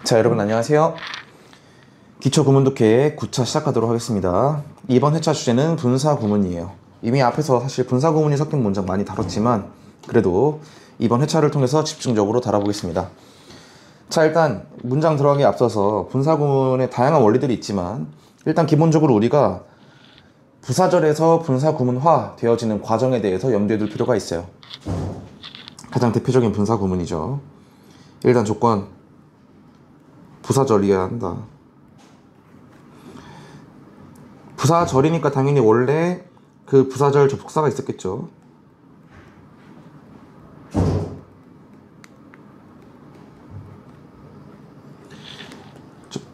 자, 여러분 안녕하세요. 기초구문독해 9차 시작하도록 하겠습니다. 이번 회차 주제는 분사구문이에요. 이미 앞에서 사실 분사구문이 섞인 문장 많이 다뤘지만 그래도 이번 회차를 통해서 집중적으로 다뤄보겠습니다. 자, 일단 문장 들어가기에 앞서서 분사구문의 다양한 원리들이 있지만 일단 기본적으로 우리가 부사절에서 분사구문화 되어지는 과정에 대해서 염두에 둘 필요가 있어요. 가장 대표적인 분사구문이죠. 일단 조건, 부사절이어야 한다. 부사절이니까 당연히 원래 그 부사절 접속사가 있었겠죠.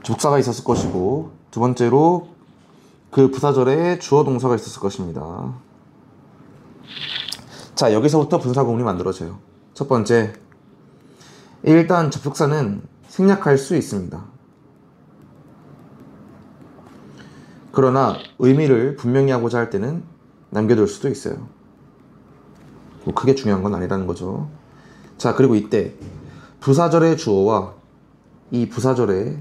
접속사가 있었을 것이고, 두 번째로 그 부사절에 주어 동사가 있었을 것입니다. 자, 여기서부터 분사구문이 만들어져요. 첫 번째, 일단 접속사는 생략할 수 있습니다. 그러나 의미를 분명히 하고자 할 때는 남겨둘 수도 있어요. 뭐 크게 중요한 건 아니라는 거죠. 자, 그리고 이때 부사절의 주어와 이 부사절의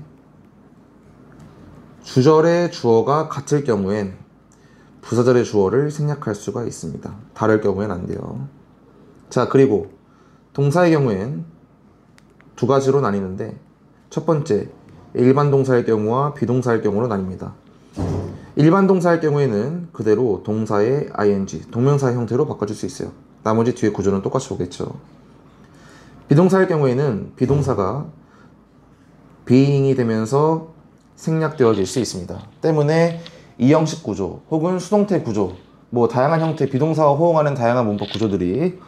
주절의 주어가 같을 경우엔 부사절의 주어를 생략할 수가 있습니다. 다를 경우엔 안 돼요. 자, 그리고 동사의 경우엔 두 가지로 나뉘는데 첫 번째, 일반 동사의 경우와 비동사의 경우로 나뉩니다. 일반 동사의 경우에는 그대로 동사의 ing, 동명사의 형태로 바꿔줄 수 있어요. 나머지 뒤에 구조는 똑같이 오겠죠. 비동사의 경우에는 비동사가 being이 되면서 생략되어질 수 있습니다. 때문에 이형식 구조 혹은 수동태 구조, 뭐 다양한 형태 비동사와 호응하는 다양한 문법 구조들이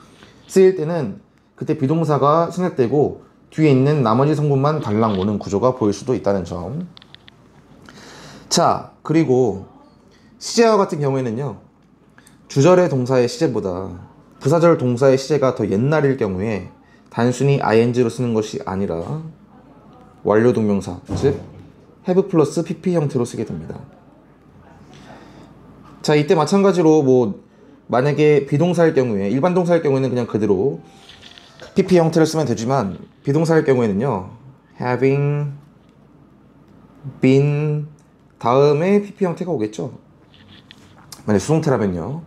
쓰일 때는 그때 비동사가 생략되고 뒤에 있는 나머지 성분만 달랑 오는 구조가 보일 수도 있다는 점. 자, 그리고 시제와 같은 경우에는요, 주절의 동사의 시제보다 부사절 동사의 시제가 더 옛날일 경우에 단순히 ing로 쓰는 것이 아니라 완료 동명사, 즉 have 플러스 pp 형태로 쓰게 됩니다. 자, 이때 마찬가지로 뭐 만약에 비동사일 경우에, 일반 동사일 경우에는 그냥 그대로 pp 형태를 쓰면 되지만 비동사일 경우에는요, having been 다음에 pp 형태가 오겠죠. 만약 수동태라면요.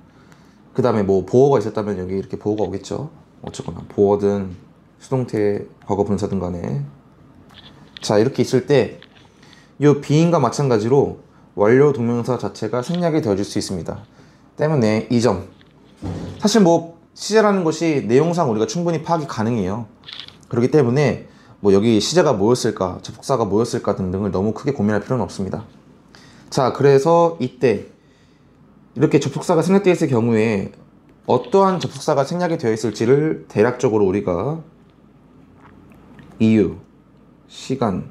그 다음에 뭐 보어가 있었다면 여기 이렇게 보어가 오겠죠. 어쨌거나 보어든 수동태 과거 분사든 간에. 자, 이렇게 있을 때 이 being과 마찬가지로 완료 동명사 자체가 생략이 되어질 수 있습니다. 때문에 이 점, 사실 뭐 시제라는 것이 내용상 우리가 충분히 파악이 가능해요. 그렇기 때문에 뭐 여기 시제가 뭐였을까, 접속사가 뭐였을까 등등을 너무 크게 고민할 필요는 없습니다. 자, 그래서 이때 이렇게 접속사가 생략되어 있을 경우에 어떠한 접속사가 생략이 되어 있을지를 대략적으로 우리가 이유, 시간,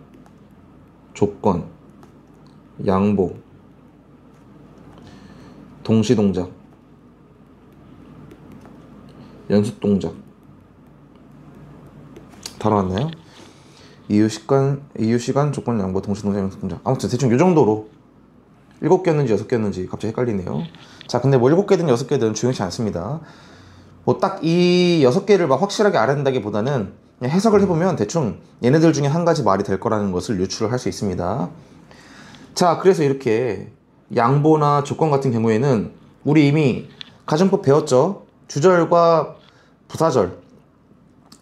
조건, 양보, 동시동작, 연습동작 다 나왔나요? 이유, 시간, 조건, 양보, 동시동작, 연습동작. 아무튼 대충 이 정도로 7개였는지 6개였는지 갑자기 헷갈리네요. 자, 근데 뭐 7개든 6개든 중요치 않습니다. 뭐 딱 이 6개를 막 확실하게 알아야 된다기보다는 그냥 해석을 해보면 대충 얘네들 중에 한 가지 말이 될 거라는 것을 유추를 할 수 있습니다. 자, 그래서 이렇게 양보나 조건 같은 경우에는 우리 이미 가정법 배웠죠. 주절과 부사절,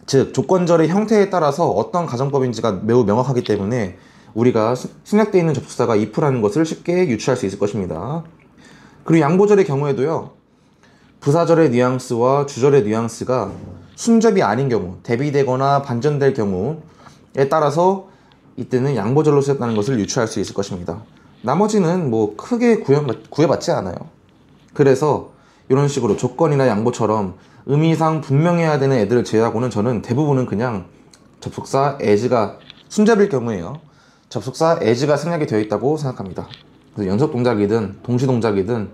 즉 조건절의 형태에 따라서 어떤 가정법인지가 매우 명확하기 때문에 우리가 생략되어 있는 접속사가 if라는 것을 쉽게 유추할 수 있을 것입니다. 그리고 양보절의 경우에도요, 부사절의 뉘앙스와 주절의 뉘앙스가 순접이 아닌 경우, 대비되거나 반전될 경우에 따라서 이때는 양보절로 쓰였다는 것을 유추할 수 있을 것입니다. 나머지는 뭐 크게 구애받지 않아요. 그래서 이런 식으로 조건이나 양보처럼 의미상 분명해야 되는 애들을 제외하고는 저는 대부분은 그냥 접속사 as가 순접일 경우에요, 접속사 as가 생략이 되어 있다고 생각합니다. 그래서 연속 동작이든 동시 동작이든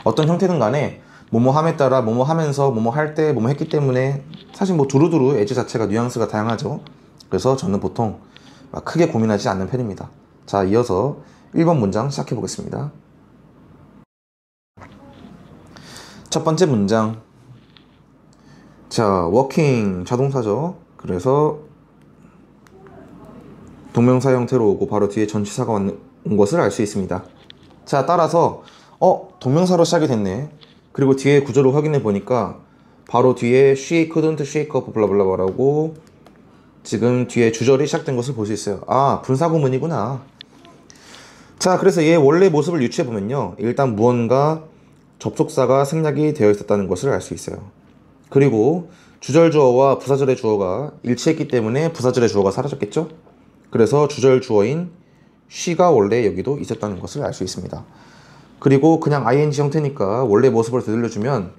어떤 형태든 간에 뭐뭐 함에 따라 뭐뭐 하면서 뭐뭐 할 때 뭐뭐 했기 때문에 사실 뭐 두루두루 as 자체가 뉘앙스가 다양하죠. 그래서 저는 보통 막 크게 고민하지 않는 편입니다. 자, 이어서 1번 문장 시작해 보겠습니다. 첫 번째 문장, 자, working 자동사죠. 그래서 동명사 형태로 오고 바로 뒤에 전치사가 온 것을 알 수 있습니다. 자, 따라서 동명사로 시작이 됐네. 그리고 뒤에 구조를 확인해 보니까 바로 뒤에 she couldn't shake up 블라블라라고 지금 뒤에 주절이 시작된 것을 볼 수 있어요. 아, 분사구문이구나. 자, 그래서 얘의 원래 모습을 유추해 보면요, 일단 무언가 접속사가 생략이 되어 있었다는 것을 알 수 있어요. 그리고 주절 주어와 부사절의 주어가 일치했기 때문에 부사절의 주어가 사라졌겠죠? 그래서 주절 주어인 she가 원래 여기도 있었다는 것을 알 수 있습니다. 그리고 그냥 ing 형태니까 원래 모습을 되돌려주면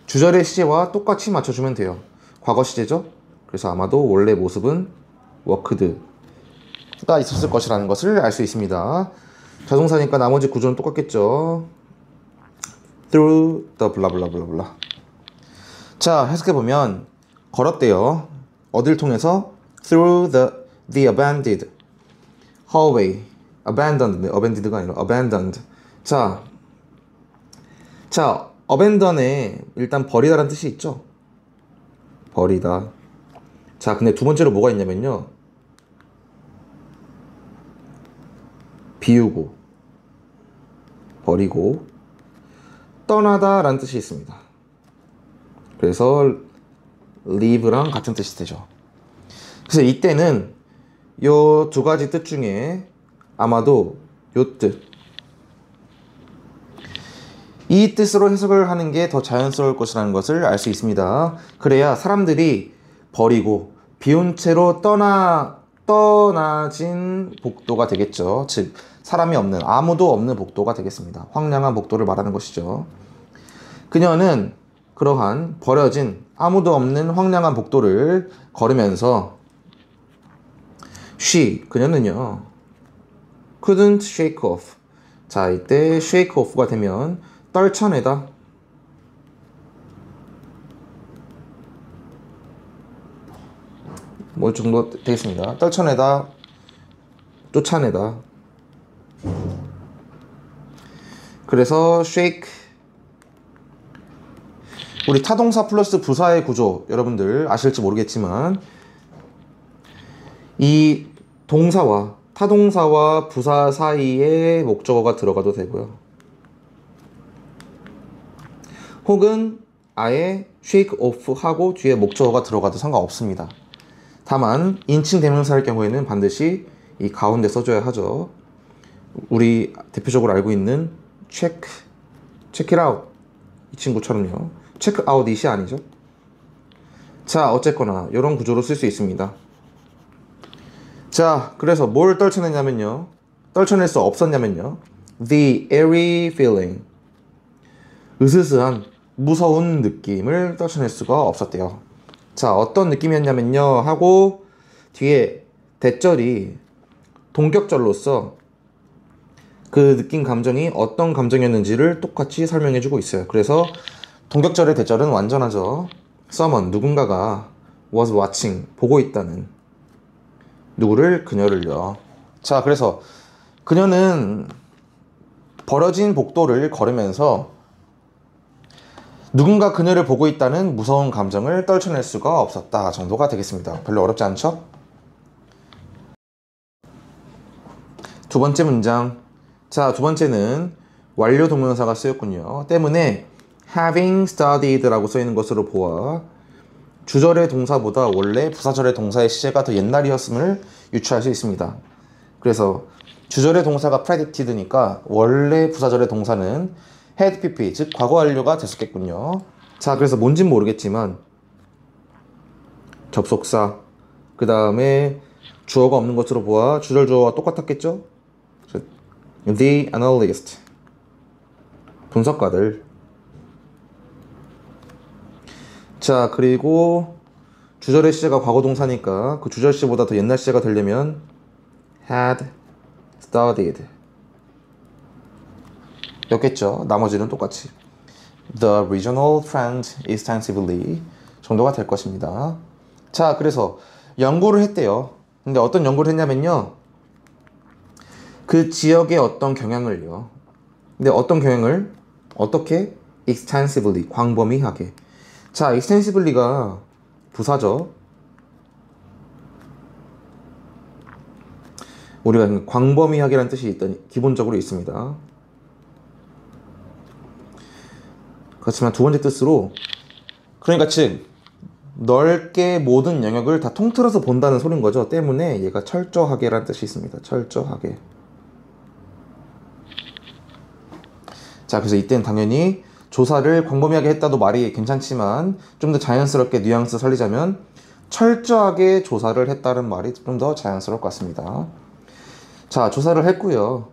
주절의 시제와 똑같이 맞춰주면 돼요. 과거 시제죠? 그래서 아마도 원래 모습은 worked가 있었을 것이라는 것을 알 수 있습니다. 자동사니까 나머지 구조는 똑같겠죠. through the 블라블라블라블라. 자, 해석해보면 걸었대요. 어딜 통해서? through the abandoned hallway. abandoned가 아니라 abandoned. 자, abandon에 일단 버리다라는 뜻이 있죠. 버리다. 자, 근데 두 번째로 뭐가 있냐면요, 비우고, 버리고, 떠나다 라는 뜻이 있습니다. 그래서 leave랑 같은 뜻이 되죠. 그래서 이때는 요 두 가지 뜻 중에 아마도 요 뜻, 이 뜻으로 해석을 하는 게 더 자연스러울 것이라는 것을 알 수 있습니다. 그래야 사람들이 버리고 비운 채로 떠나진 복도가 되겠죠. 즉 사람이 없는, 아무도 없는 복도가 되겠습니다. 황량한 복도를 말하는 것이죠. 그녀는 그러한 버려진 아무도 없는 황량한 복도를 걸으면서 그녀는요 couldn't shake off. 자, 이때 shake off가 되면 떨쳐내다, 뭐 정도 되겠습니다. 떨쳐내다, 쫓아내다. 그래서 shake, 우리 타동사 플러스 부사의 구조 여러분들 아실지 모르겠지만 이 동사와 타동사와 부사 사이에 목적어가 들어가도 되고요, 혹은 아예 shake off 하고 뒤에 목적어가 들어가도 상관없습니다. 다만 인칭 대명사일 경우에는 반드시 이 가운데 써줘야 하죠. 우리 대표적으로 알고 있는 check it out, 이 친구처럼요. check out it이 아니죠. 자, 어쨌거나 이런 구조로 쓸 수 있습니다. 자, 그래서 뭘 떨쳐냈냐면요, 떨쳐낼 수 없었냐면요, the airy feeling, 으스스한 무서운 느낌을 떨쳐낼 수가 없었대요. 자, 어떤 느낌이었냐면요 하고 뒤에 대절이 동격절로서 그 느낀 감정이 어떤 감정이었는지를 똑같이 설명해주고 있어요. 그래서 동격절의 대절은 완전하죠. someone, 누군가가 was watching, 보고 있다는, 누구를? 그녀를요. 자, 그래서 그녀는 버려진 복도를 걸으면서 누군가 그녀를 보고 있다는 무서운 감정을 떨쳐낼 수가 없었다 정도가 되겠습니다. 별로 어렵지 않죠? 두 번째 문장. 자, 두 번째는 완료 동명사가 쓰였군요. 때문에 having studied 라고 써있는 것으로 보아 주절의 동사보다 원래 부사절의 동사의 시제가 더 옛날이었음을 유추할 수 있습니다. 그래서 주절의 동사가 predicted니까 원래 부사절의 동사는 had pp, 즉 과거 완료가 됐었겠군요. 자, 그래서 뭔진 모르겠지만 접속사, 그 다음에 주어가 없는 것으로 보아 주절 주어와 똑같았겠죠? The analyst, 분석가들. 자, 그리고 주절의 시제가 과거 동사니까 그 주절 시제보다 더 옛날 시제가 되려면 had studied 였겠죠. 나머지는 똑같이 the regional trend extensively 정도가 될 것입니다. 자, 그래서 연구를 했대요. 근데 어떤 연구를 했냐면요, 그 지역의 어떤 경향을요. 근데 어떤 경향을 어떻게? extensively, 광범위하게. 자, extensively가 부사죠. 우리가 광범위하게라는 뜻이 일단 기본적으로 있습니다. 그렇지만 두 번째 뜻으로, 그러니까 즉 넓게 모든 영역을 다 통틀어서 본다는 소린 거죠. 때문에 얘가 철저하게라는 뜻이 있습니다. 철저하게. 자, 그래서 이때는 당연히 조사를 광범위하게 했다도 말이 괜찮지만 좀 더 자연스럽게 뉘앙스 살리자면 철저하게 조사를 했다는 말이 좀 더 자연스러울 것 같습니다. 자, 조사를 했고요.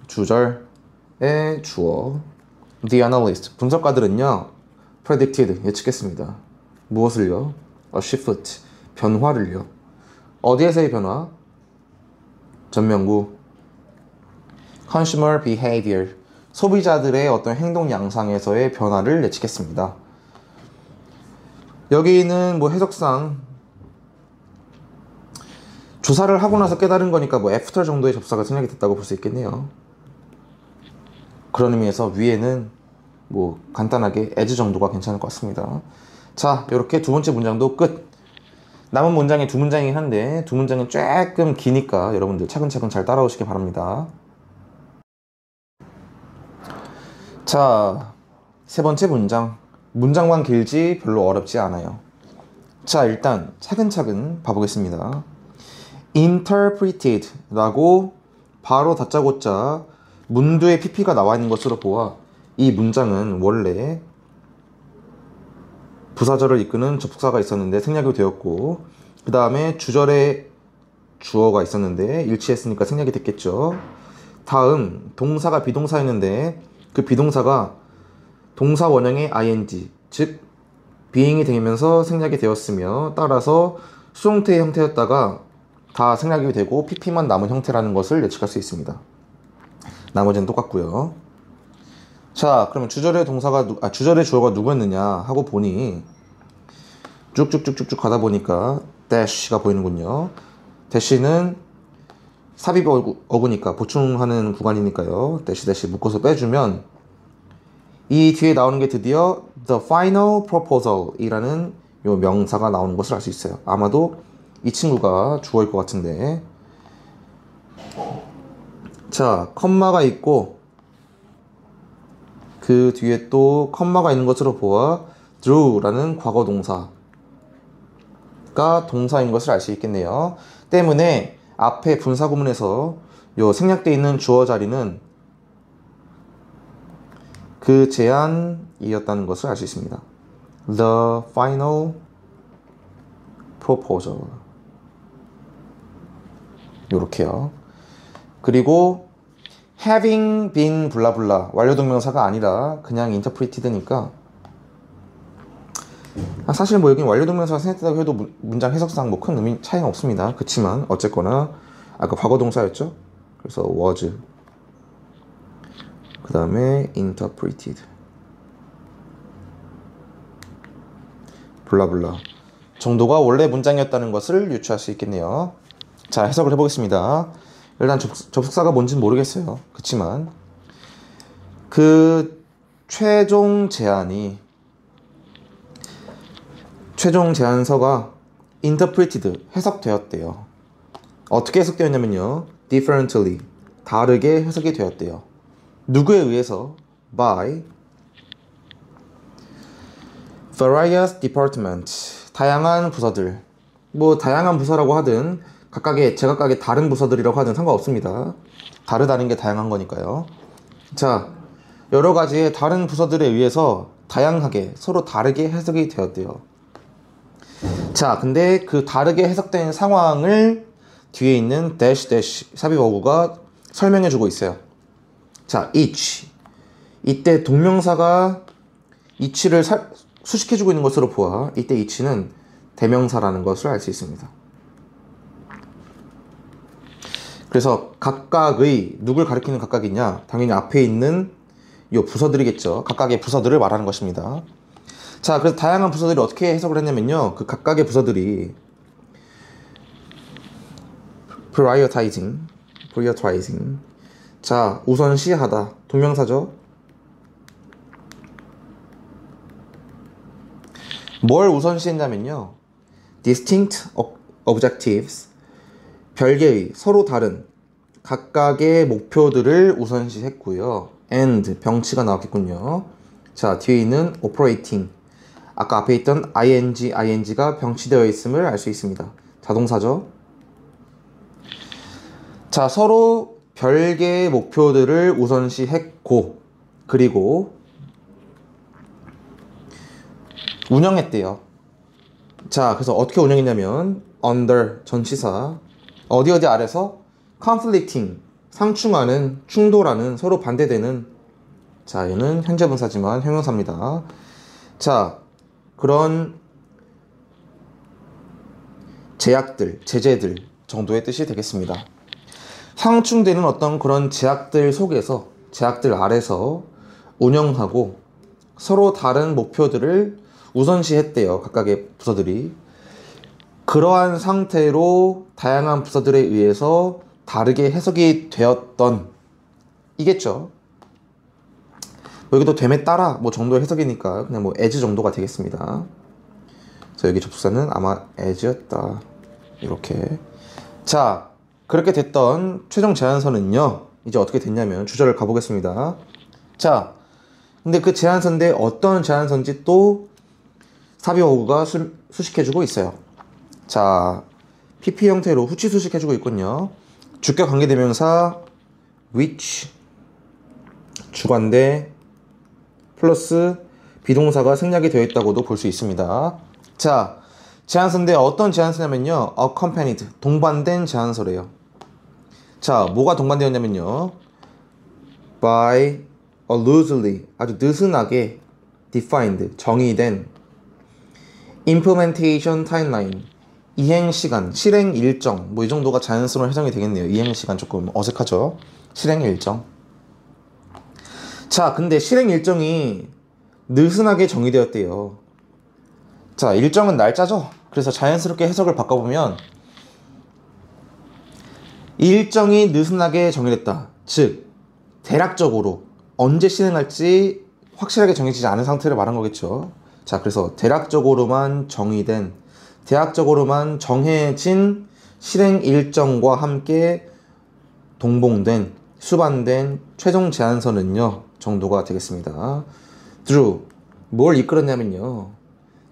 주절의 주어 The analyst, 분석가들은요 predicted, 예측했습니다. 무엇을요? A shift, 변화를요. 어디에서의 변화? 전명구 consumer behavior, 소비자들의 어떤 행동 양상에서의 변화를 예측했습니다. 여기는 뭐 해석상 조사를 하고 나서 깨달은 거니까 뭐 애프터 정도의 접사가 생략이 됐다고 볼 수 있겠네요. 그런 의미에서 위에는 뭐 간단하게 as 정도가 괜찮을 것 같습니다. 자, 이렇게 두 번째 문장도 끝. 남은 문장이 두 문장이긴 한데 두 문장은 조금 기니까 여러분들 차근차근 잘 따라오시기 바랍니다. 자, 세 번째 문장. 문장만 길지 별로 어렵지 않아요. 자, 일단 차근차근 봐보겠습니다. interpreted 라고 바로 다짜고짜 문두에 pp가 나와 있는 것으로 보아 이 문장은 원래 부사절을 이끄는 접속사가 있었는데 생략이 되었고, 그 다음에 주절에 주어가 있었는데 일치했으니까 생략이 됐겠죠. 다음 동사가 비동사였는데 그 비동사가 동사 원형의 ing, 즉 being이 되면서 생략이 되었으며, 따라서 수동태의 형태였다가 다 생략이 되고 pp만 남은 형태라는 것을 예측할 수 있습니다. 나머지는 똑같고요. 자, 그러면 주절의 주절의 주어가 누구였느냐 하고 보니 쭉쭉쭉쭉쭉 가다 보니까 dash가 보이는군요. dash는 삽입 어구니까 보충하는 구간이니까요. dash 묶어서 빼주면 이 뒤에 나오는 게 드디어 the final proposal 이라는 요 명사가 나오는 것을 알 수 있어요. 아마도 이 친구가 주어일 것 같은데, 자, 컴마가 있고 그 뒤에 또 컴마가 있는 것으로 보아 drew라는 과거 동사가 동사인 것을 알 수 있겠네요. 때문에 앞에 분사 구문에서 요 생략되어 있는 주어 자리는 그 제안이었다는 것을 알 수 있습니다. The final proposal. 요렇게요. 그리고 having been 블라블라 완료동명사가 아니라 그냥 interpreted니까, 사실 뭐 여기 완료동명사가 생략됐다고 해도 문장 해석상 뭐 큰 의미 차이는 없습니다. 그치만 어쨌거나 아까 과거동사였죠. 그래서 was, 그 다음에 interpreted, 블라블라 정도가 원래 문장이었다는 것을 유추할 수 있겠네요. 자, 해석을 해보겠습니다. 일단 접속사가 뭔지는 모르겠어요. 그치만 그 최종 제안서가 interpreted, 해석되었대요. 어떻게 해석되었냐면요, differently, 다르게 해석이 되었대요. 누구에 의해서? by various departments, 다양한 부서들. 뭐 다양한 부서라고 하든 제각각의 다른 부서들이라고 하든 상관없습니다. 다르다는 게 다양한 거니까요. 자, 여러 가지의 다른 부서들에 의해서 다양하게 서로 다르게 해석이 되었대요. 자, 근데 그 다르게 해석된 상황을 뒤에 있는 삽입 어구가 설명해 주고 있어요. 자, each, 이때 동명사가 each를 수식해 주고 있는 것으로 보아 이때 each는 대명사라는 것을 알 수 있습니다. 그래서 각각의, 누굴 가리키는 각각이냐? 당연히 앞에 있는 요 부서들이겠죠. 각각의 부서들을 말하는 것입니다. 자, 그래서 다양한 부서들이 어떻게 해석을 했냐면요, 그 각각의 부서들이 prioritizing, 자, 우선시하다, 동명사죠. 뭘 우선시했냐면요, distinct objectives, 별개의, 서로 다른, 각각의 목표들을 우선시했고요. and 병치가 나왔겠군요. 자, 뒤에 있는 operating. 아까 앞에 있던 ing가 병치되어 있음을 알 수 있습니다. 자동사죠. 자, 서로 별개의 목표들을 우선시했고, 그리고 운영했대요. 자, 그래서 어떻게 운영했냐면 under 전치사 어디 아래서 conflicting 상충하는, 충돌하는, 서로 반대되는. 자, 얘는 현재 분사지만 형용사입니다. 자, 그런 제약들, 제재들 정도의 뜻이 되겠습니다. 상충되는 어떤 그런 제약들 속에서, 제약들 아래서 운영하고 서로 다른 목표들을 우선시했대요. 각각의 부서들이. 그러한 상태로 다양한 부서들에 의해서 다르게 해석이 되었던 이겠죠. 뭐 여기도 됨에 따라 뭐 정도의 해석이니까 그냥 뭐 as 정도가 되겠습니다. 그래서 여기 접속사는 아마 as였다. 이렇게. 자, 그렇게 됐던 최종 제안서는요, 이제 어떻게 됐냐면 주절을 가보겠습니다. 자, 근데 그 제안서인데 어떤 제안서인지 또 사비어구가 수식해주고 있어요. 자, PP 형태로 후치 수식해주고 있군요. 주격 관계대명사 which 주관대 플러스 비동사가 생략이 되어 있다고도 볼 수 있습니다. 자, 제안서인데 어떤 제안서냐면요, accompanied 동반된 제안서래요. 자, 뭐가 동반되었냐면요, by a loosely 아주 느슨하게 defined 정의된 implementation timeline 이행시간, 실행 일정, 뭐 이 정도가 자연스러운 해석이 되겠네요. 이행시간 조금 어색하죠. 실행 일정. 자, 근데 실행 일정이 느슨하게 정의되었대요. 자, 일정은 날짜죠. 그래서 자연스럽게 해석을 바꿔보면 일정이 느슨하게 정의됐다. 즉, 대략적으로 언제 실행할지 확실하게 정해지지 않은 상태를 말한 거겠죠. 자, 그래서 대략적으로만 정해진 실행 일정과 함께 동봉된, 수반된 최종 제안서는요, 정도가 되겠습니다. through, 뭘 이끌었냐면요,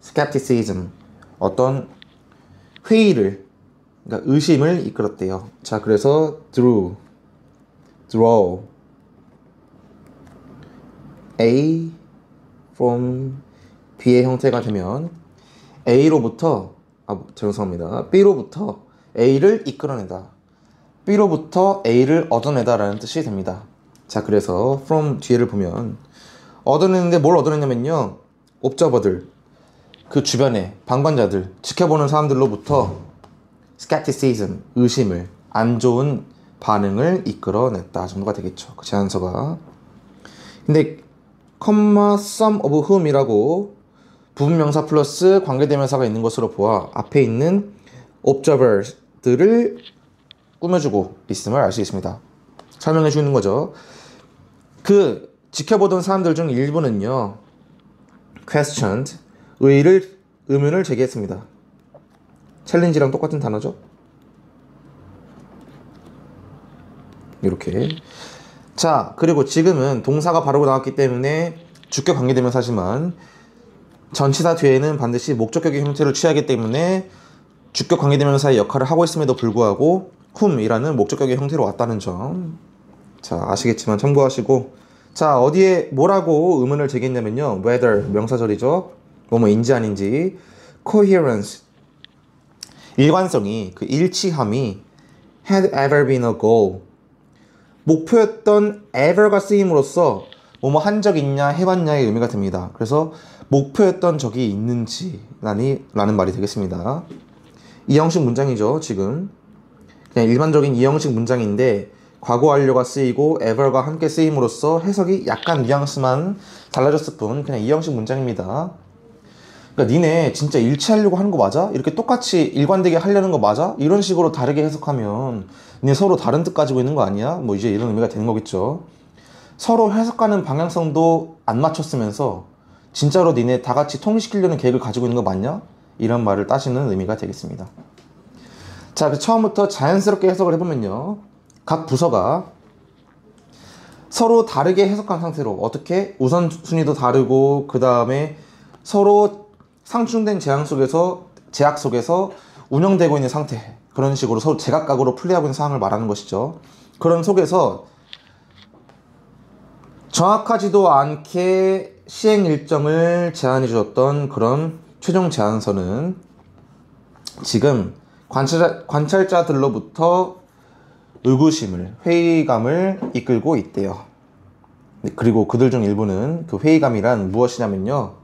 skepticism, 어떤 회의를, 그러니까 의심을 이끌었대요. 자, 그래서 draw A from B의 형태가 되면 A로부터 죄송합니다. B로부터 A를 이끌어내다, B로부터 A를 얻어내다 라는 뜻이 됩니다. 자, 그래서 from 뒤에를 보면 얻어내는데 뭘 얻어내냐면요, 옵저버들, 그 주변에 방관자들, 지켜보는 사람들로부터 skepticism, 의심을, 안 좋은 반응을 이끌어냈다 정도가 되겠죠, 그 제안서가. 근데 some of whom이라고 부분명사 플러스 관계대명사가 있는 것으로 보아 앞에 있는 observers들을 꾸며주고 있음을 알 수 있습니다. 설명해 주는 거죠. 그 지켜보던 사람들 중 일부는요, questioned, 의문을 제기했습니다. 챌린지랑 똑같은 단어죠. 이렇게. 자, 그리고 지금은 동사가 바로 나왔기 때문에 주격 관계대명사지만 전치사 뒤에는 반드시 목적격의 형태를 취하기 때문에 주격 관계대명사의 역할을 하고 있음에도 불구하고 whom이라는 목적격의 형태로 왔다는 점. 자, 아시겠지만 참고하시고. 자, 어디에 뭐라고 의문을 제기했냐면요, whether 명사절이죠, 뭐뭐인지 아닌지. coherence, 일관성이, 그 일치함이 had ever been a goal, 목표였던 ever가 쓰임으로써 뭐뭐 한 적 있냐, 해봤냐의 의미가 됩니다. 그래서 목표였던 적이 있는지 라는 말이 되겠습니다. 이 형식 문장이죠. 지금 그냥 일반적인 이 형식 문장인데 과거 완료가 쓰이고 ever가 함께 쓰임으로써 해석이 약간 뉘앙스만 달라졌을 뿐 그냥 이 형식 문장입니다. 그러니까 니네 진짜 일치하려고 하는 거 맞아? 이렇게 똑같이 일관되게 하려는 거 맞아? 이런 식으로 다르게 해석하면 니네 서로 다른 뜻 가지고 있는 거 아니야? 뭐 이제 이런 의미가 되는 거겠죠. 서로 해석하는 방향성도 안 맞췄으면서 진짜로 니네 다 같이 통일시키려는 계획을 가지고 있는 거 맞냐? 이런 말을 따지는 의미가 되겠습니다. 자, 처음부터 자연스럽게 해석을 해보면요, 각 부서가 서로 다르게 해석한 상태로 어떻게 우선순위도 다르고 그 다음에 서로 상충된 제약 속에서 운영되고 있는 상태, 그런 식으로 서로 제각각으로 플레이하고 있는 상황을 말하는 것이죠. 그런 속에서 정확하지도 않게 시행 일정을 제안해 주었던 그런 최종 제안서는 지금 관찰자들로부터 의구심을, 회의감을 이끌고 있대요. 그리고 그들 중 일부는 그 회의감이란 무엇이냐면요,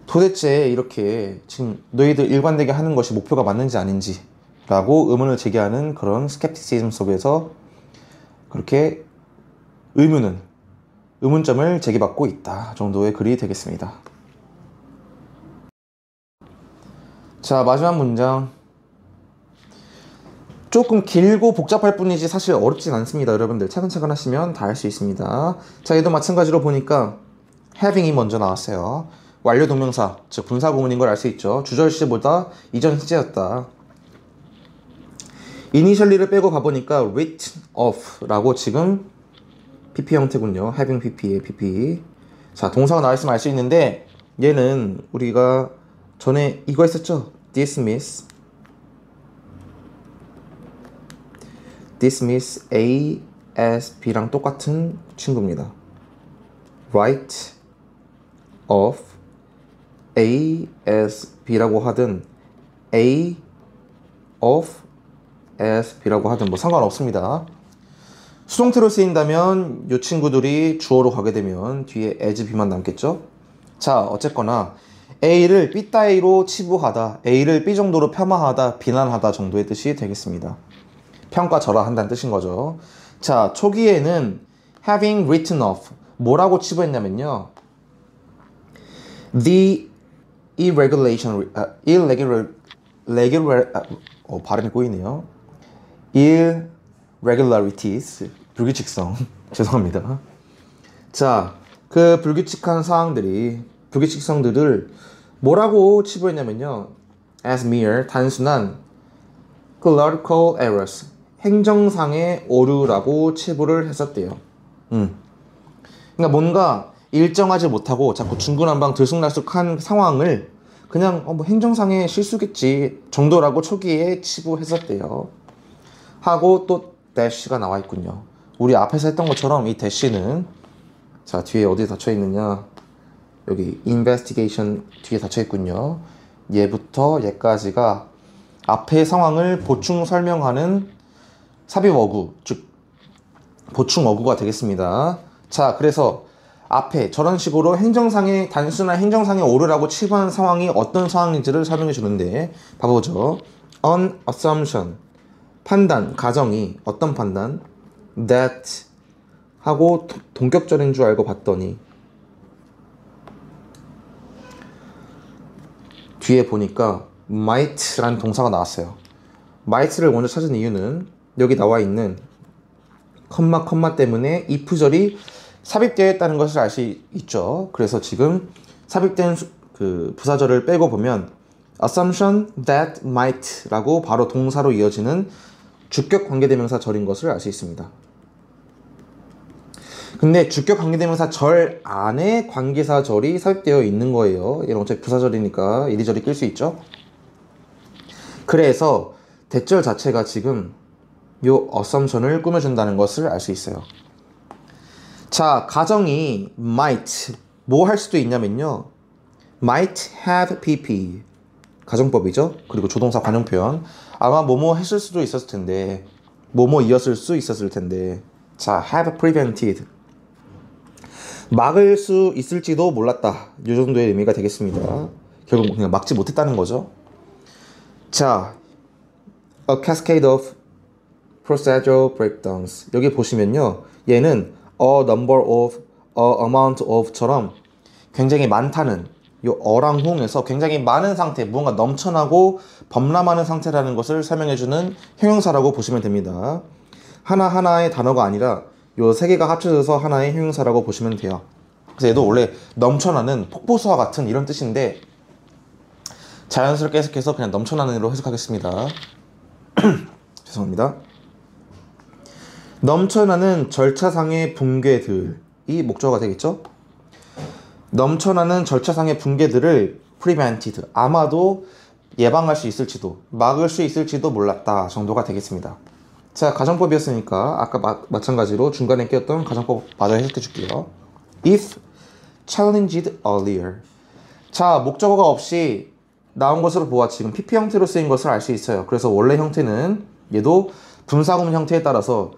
도대체 이렇게 지금 너희들 일관되게 하는 것이 목표가 맞는지 아닌지 라고 의문을 제기하는 그런 스캡티시즘 속에서 그렇게 의문점을 제기받고 있다 정도의 글이 되겠습니다. 자, 마지막 문장. 조금 길고 복잡할 뿐이지 사실 어렵진 않습니다. 여러분들 차근차근 하시면 다 할 수 있습니다. 자, 얘도 마찬가지로 보니까 having이 먼저 나왔어요. 완료 동명사, 즉 분사 구문인 걸 알 수 있죠. 주절시보다 이전 시제였다. initially를 빼고 가보니까 written of 라고 지금 PP 형태군요. having PP의 PP. 자, 동사가 나와있으면 알 수 있는데 얘는 우리가 전에 이거 했었죠. dismiss A as B랑 똑같은 친구입니다. write of A as B라고 하든 A of as B라고 하든 뭐 상관없습니다. 수동태로 쓰인다면 이 친구들이 주어로 가게 되면 뒤에 as B만 남겠죠. 자, 어쨌거나 A를 B 따위로 치부하다, A를 B 정도로 폄하하다, 비난하다 정도의 뜻이 되겠습니다. 평가절하한다는 뜻인 거죠. 자, 초기에는 having written off 뭐라고 치부했냐면요, the 발음이 꼬이네요. irregularities 불규칙성 죄송합니다. 자, 그 불규칙성들을 뭐라고 치부했냐면요, as mere 단순한 clerical errors 행정상의 오류라고 치부를 했었대요. 그러니까 뭔가 일정하지 못하고 자꾸 중구난방 들쑥날쑥한 상황을 그냥 뭐 행정상의 실수겠지 정도라고 초기에 치부했었대요. 하고 또 dash가 나와 있군요. 우리 앞에서 했던 것처럼 이 dash는 자, 뒤에 어디에 닫혀 있느냐, 여기 investigation 뒤에 닫혀 있군요. 얘부터 얘까지가 앞의 상황을 보충 설명하는 삽입어구, 즉 보충어구가 되겠습니다. 자, 그래서 앞에 저런 식으로 단순한 행정상의 오류라고 치부한 상황이 어떤 상황인지를 설명해 주는데 봐보죠. An assumption 판단, 가정이 어떤 판단? that 하고 동격절인 줄 알고 봤더니 뒤에 보니까 might라는 동사가 나왔어요. might를 먼저 찾은 이유는 여기 나와 있는 컴마 때문에 if절이 삽입되어 있다는 것을 알 수 있죠. 그래서 지금 삽입된 그 부사절을 빼고 보면 assumption that might 라고 바로 동사로 이어지는 주격 관계대명사 절인 것을 알 수 있습니다. 근데 주격 관계대명사 절 안에 관계사절이 삽입되어 있는 거예요. 얘는 어차피 부사절이니까 이리저리 끌 수 있죠. 그래서 대절 자체가 지금 요 assumption을 꾸며준다는 것을 알 수 있어요. 자, 가정이 might 뭐 할 수도 있냐면요, might have pp 가정법이죠. 그리고 조동사 관용 표현, 아마 뭐뭐 했을 수도 있었을 텐데, 뭐뭐 이었을 수 있었을 텐데. 자, have prevented 막을 수 있을지도 몰랐다, 이 정도의 의미가 되겠습니다. 결국 그냥 막지 못했다는 거죠. 자, a cascade of procedural breakdowns, 여기 보시면요, 얘는 a number of, a amount of처럼 굉장히 많다는 이 어랑 호응에서 굉장히 많은 상태, 무언가 넘쳐나고 범람하는 상태라는 것을 설명해주는 형용사라고 보시면 됩니다. 하나하나의 단어가 아니라 요 세 개가 합쳐져서 하나의 형용사라고 보시면 돼요. 그래서 얘도 원래 넘쳐나는 폭포수와 같은 이런 뜻인데 자연스럽게 해석해서 그냥 넘쳐나는으로 해석하겠습니다. 죄송합니다. 넘쳐나는 절차상의 붕괴들이 목적어가 되겠죠. 넘쳐나는 절차상의 붕괴들을 prevented, 아마도 예방할 수 있을지도, 막을 수 있을지도 몰랐다 정도가 되겠습니다. 자, 가정법이었으니까 아까 마찬가지로 중간에 끼었던 가정법 마저 해석해 줄게요. If challenged earlier. 자, 목적어가 없이 나온 것으로 보아 지금 PP 형태로 쓰인 것을 알 수 있어요. 그래서 원래 형태는 얘도 분사구문 형태에 따라서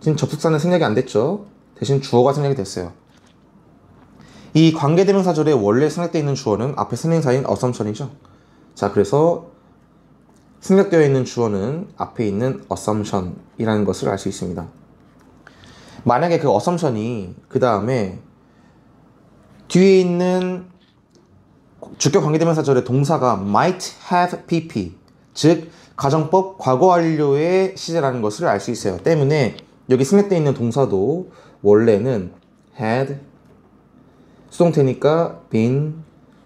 지금 접속사는 생략이 안 됐죠. 대신 주어가 생략이 됐어요. 이 관계대명사절에 원래 생략되어 있는 주어는 앞에 선행사인 assumption이죠. 자, 그래서 생략되어 있는 주어는 앞에 있는 assumption이라는 것을 알 수 있습니다. 만약에 그 assumption이 그 다음에 뒤에 있는 주격 관계대명사절의 동사가 might have pp, 즉 가정법 과거 완료의 시제라는 것을 알 수 있어요. 때문에 여기 생략되어 있는 동사도 원래는 had, 수동태니까 been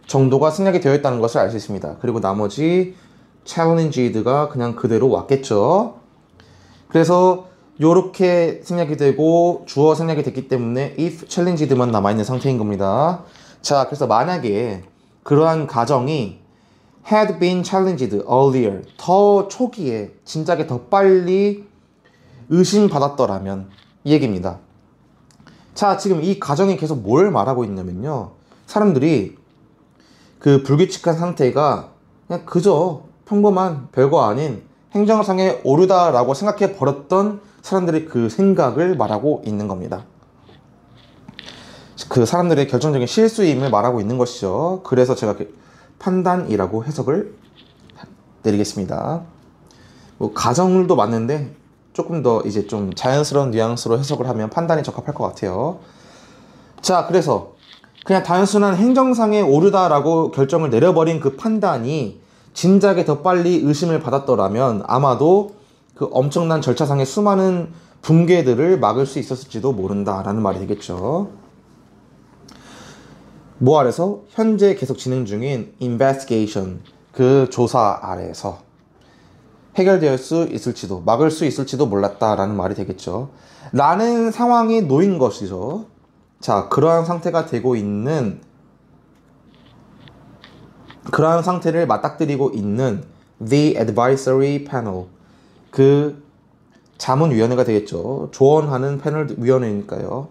정도가 생략이 되어 있다는 것을 알 수 있습니다. 그리고 나머지 challenged가 그냥 그대로 왔겠죠. 그래서 요렇게 생략이 되고 주어 생략이 됐기 때문에 if challenged만 남아있는 상태인 겁니다. 자, 그래서 만약에 그러한 가정이 had been challenged earlier, 더 초기에 진작에 더 빨리 의심받았더라면 이 얘기입니다. 자, 지금 이 가정이 계속 뭘 말하고 있냐면요, 사람들이 그 불규칙한 상태가 그냥 그저 평범한 별거 아닌 행정상의 오류다라고 생각해 버렸던 사람들의 그 생각을 말하고 있는 겁니다. 그 사람들의 결정적인 실수임을 말하고 있는 것이죠. 그래서 제가 판단이라고 해석을 내리겠습니다. 뭐 가정을도 맞는데 조금 더 이제 좀 자연스러운 뉘앙스로 해석을 하면 판단이 적합할 것 같아요. 자, 그래서 그냥 단순한 행정상의 오류다라고 결정을 내려버린 그 판단이 진작에 더 빨리 의심을 받았더라면 아마도 그 엄청난 절차상의 수많은 붕괴들을 막을 수 있었을지도 모른다라는 말이 되겠죠. 뭐 아래서? 현재 계속 진행 중인 investigation, 그 조사 아래에서 해결될 수 있을지도, 막을 수 있을지도 몰랐다라는 말이 되겠죠. 라는 상황에 놓인 것이죠. 자, 그러한 상태가 되고 있는, 그러한 상태를 맞닥뜨리고 있는 the advisory panel, 그 자문위원회가 되겠죠. 조언하는 패널 위원회니까요.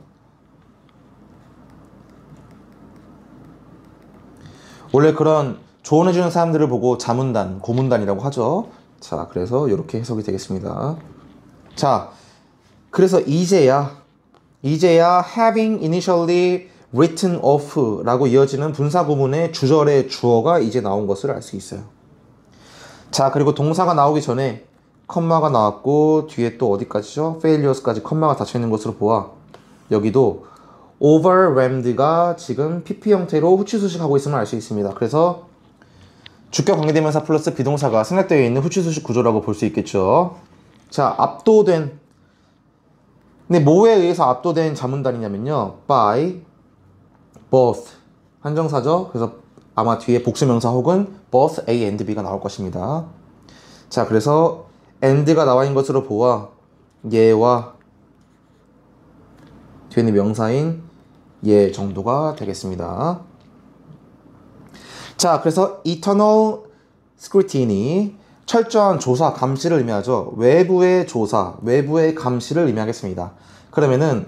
원래 그런 조언해주는 사람들을 보고 자문단, 고문단이라고 하죠. 자, 그래서 이렇게 해석이 되겠습니다. 자, 그래서 이제야 having initially written off 라고 이어지는 분사구문의 주절의 주어가 이제 나온 것을 알 수 있어요. 자, 그리고 동사가 나오기 전에 컴마가 나왔고 뒤에 또 어디까지죠? failures까지 컴마가 닫혀있는 것으로 보아 여기도 overwhelmed가 지금 PP 형태로 후치수식하고 있음을 알 수 있습니다. 그래서 주격 관계대명사 플러스 비동사가 생략되어 있는 후치수식 구조라고 볼 수 있겠죠. 자, 압도된, 근데 뭐에 의해서 압도된 자문단이냐면요, by both, 한정사죠. 그래서 아마 뒤에 복수명사 혹은 both A and B가 나올 것입니다. 자, 그래서 and가 나와 있는 것으로 보아 얘와 뒤에 있는 명사인 얘 정도가 되겠습니다. 자, 그래서 eternal scrutiny, 철저한 조사, 감시를 의미하죠. 외부의 조사, 외부의 감시를 의미하겠습니다. 그러면은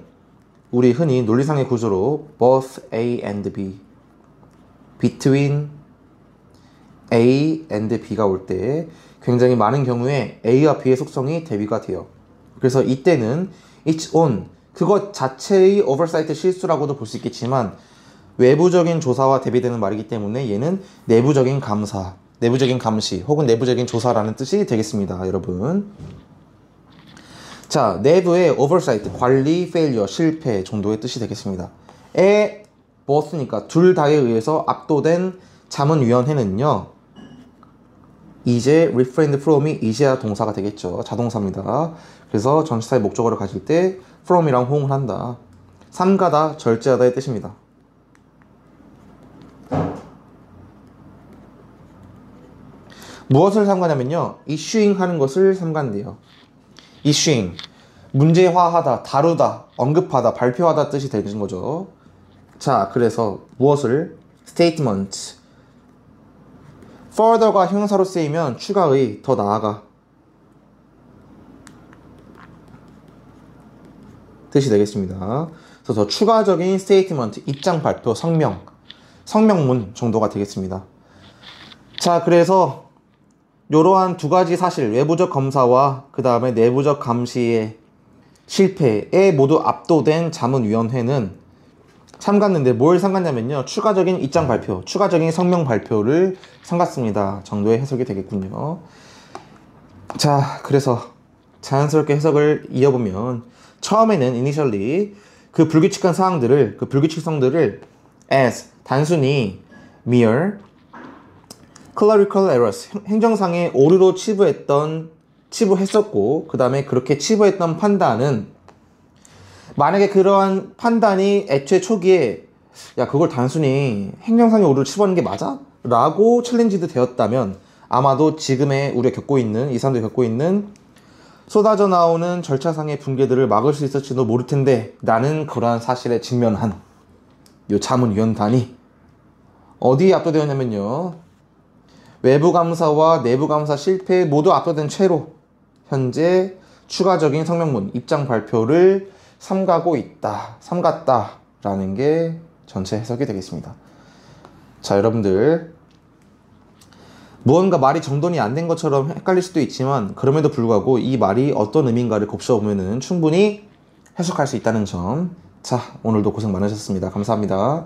우리 흔히 논리상의 구조로 both A and B, between A and B가 올 때 굉장히 많은 경우에 A와 B의 속성이 대비가 돼요. 그래서 이때는 its own, 그것 자체의 오버사이트 실수라고도 볼 수 있겠지만 외부적인 조사와 대비되는 말이기 때문에 얘는 내부적인 감사, 내부적인 감시 혹은 내부적인 조사라는 뜻이 되겠습니다, 여러분. 자, 내부의 오버사이트, 관리, failure, 실패 정도의 뜻이 되겠습니다. 에 both니까 둘 다에 의해서 압도된 자문위원회는요, 이제 refrained from이 이제야 동사가 되겠죠. 자동사입니다. 그래서 전치사의 목적어를 가질 때 from이랑 호응을 한다. 삼가다, 절제하다의 뜻입니다. 무엇을 삼가냐면요, issuing 하는 것을 삼간대요. issuing, 문제화하다, 다루다, 언급하다, 발표하다 뜻이 되는 거죠. 자, 그래서 무엇을? statement. further가 형용사로 쓰이면 추가의, 더 나아가 뜻이 되겠습니다. 그래서 더 추가적인 statement, 입장 발표, 성명, 성명문 정도가 되겠습니다. 자, 그래서 이러한 두 가지 사실, 외부적 검사와 그 다음에 내부적 감시의 실패에 모두 압도된 자문위원회는 삼갔는데 뭘 삼갔냐면요, 추가적인 입장 발표, 추가적인 성명 발표를 삼갔습니다 정도의 해석이 되겠군요. 자, 그래서 자연스럽게 해석을 이어보면 처음에는 initially 그 불규칙한 사항들을, 그 불규칙성들을 as 단순히 mere clerical errors, 행정상의 오류로 치부했었고, 그 다음에 그렇게 치부했던 판단은, 만약에 그러한 판단이 애초에 초기에 야, 그걸 단순히 행정상의 오류를 치부하는 게 맞아? 라고 챌린지드 되었다면 아마도 지금의 우리가 겪고 있는, 이 사람들이 겪고 있는 쏟아져 나오는 절차상의 붕괴들을 막을 수 있을지도 모를 텐데, 나는 그러한 사실에 직면한 요 자문위원단이 어디에 압도되었냐면요, 외부 감사와 내부 감사 실패에 모두 압도된 채로 현재 추가적인 성명문, 입장 발표를 삼갔다라는 게 전체 해석이 되겠습니다. 자, 여러분들, 무언가 말이 정돈이 안 된 것처럼 헷갈릴 수도 있지만 그럼에도 불구하고 이 말이 어떤 의미인가를 곱씹어보면 충분히 해석할 수 있다는 점. 자, 오늘도 고생 많으셨습니다. 감사합니다.